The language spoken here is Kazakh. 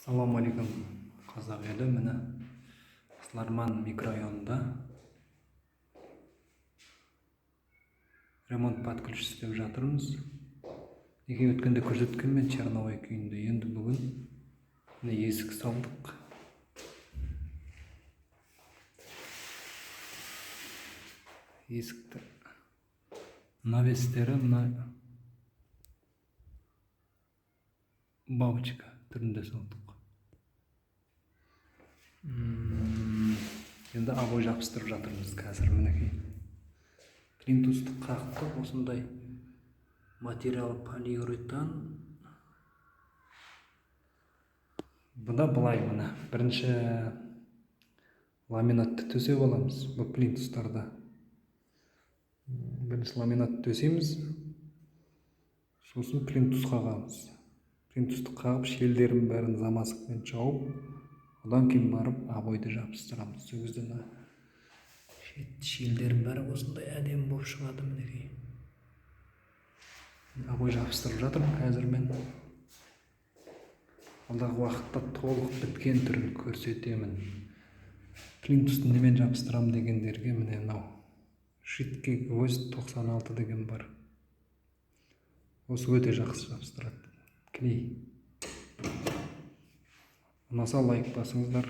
Assalomu alaykum қазақ елі. Міне Сыларман микрорайонында ремонт подключ істеп жатырмыз. Неге өткенде көрсеткенмен Черновой күйінде. Енді бүгін міне есік салдық. Есікті навестері мына бабочка түрінде салдық. Енді обой жабыстырып жатырмыз қазір. Мінекей плинтусты қақтық. Осындай материал полиуретан. Бұда былай мына бірінші ламинатты төсеп аламыз. Бұл плинтустарда бірінші ламинатты төсейміз, сосын плинтус қағамыз. Плинтусты қағып, шелдерін бәрін замазкамен жауып, одан кейін барып обойды жабыстырамыз. Сол кезде шелдерін бәрі осындай әдемі болып шығады. Мінекей обой жабыстырып жатырмын қазір мен. Алдағы уақытта толық біткен түрін көрсетемін. Плинтусты немен жабыстырамын дегендерге міне мынау жидкий гвоздь 96 деген бар. Осы өте жақсы жабыстырады. Клей. Ұнаса лайк басыңыздар.